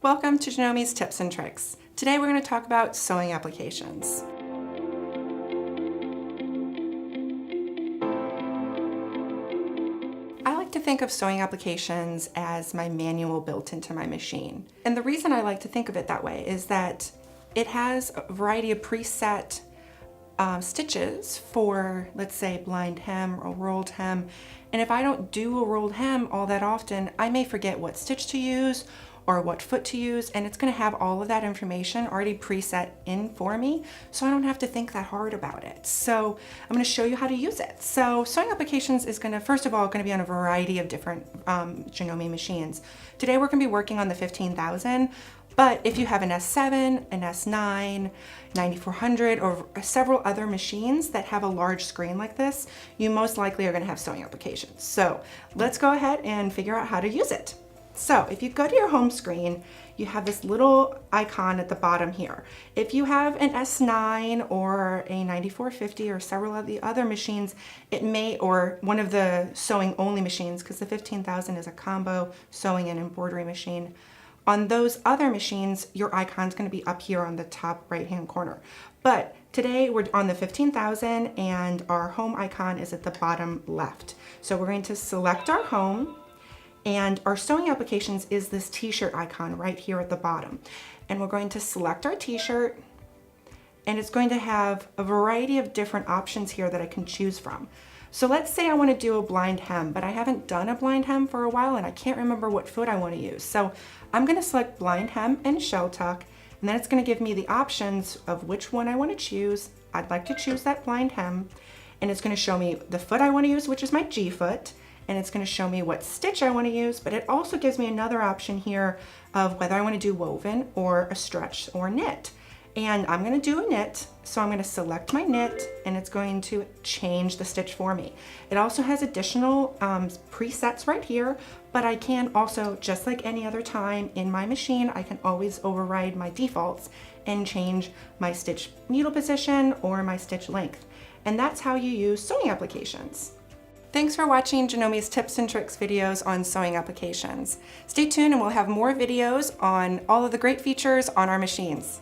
Welcome to Janome's Tips and Tricks. Today we're going to talk about sewing applications. I like to think of sewing applications as my manual built into my machine. And the reason I like to think of it that way is that it has a variety of preset stitches for, let's say, blind hem or rolled hem. And if I don't do a rolled hem all that often, I may forget what stitch to use or what foot to use, and it's going to have all of that information already preset in for me, so I don't have to think that hard about it. So I'm going to show you how to use it. So sewing applications is going to, first of all, going to be on a variety of different Janome machines. Today we're going to be working on the 15,000, but if you have an S7, an S9, 9400, or several other machines that have a large screen like this, you most likely are going to have sewing applications. So let's go ahead and figure out how to use it. So if you go to your home screen, you have this little icon at the bottom here. If you have an S9 or a 9450 or several of the other machines, it may, or one of the sewing only machines, because the 15,000 is a combo sewing and embroidery machine. On those other machines, your icon's going to be up here on the top right hand corner. But today we're on the 15,000 and our home icon is at the bottom left. So we're going to select our home. And our sewing applications is this t-shirt icon right here at the bottom. And we're going to select our t-shirt, and it's going to have a variety of different options here that I can choose from. So let's say I want to do a blind hem, but I haven't done a blind hem for a while and I can't remember what foot I want to use. So I'm going to select blind hem and shell tuck, and then it's going to give me the options of which one I want to choose. I'd like to choose that blind hem, and it's going to show me the foot I want to use, which is my G foot. And it's going to show me what stitch I want to use, but it also gives me another option here of whether I want to do woven or a stretch or knit. And I'm going to do a knit, so I'm going to select my knit, and it's going to change the stitch for me. It also has additional presets right here, but I can also, just like any other time in my machine, I can always override my defaults and change my stitch needle position or my stitch length. And that's how you use sewing applications. Thanks for watching Janome's Tips and Tricks videos on sewing applications. Stay tuned and we'll have more videos on all of the great features on our machines.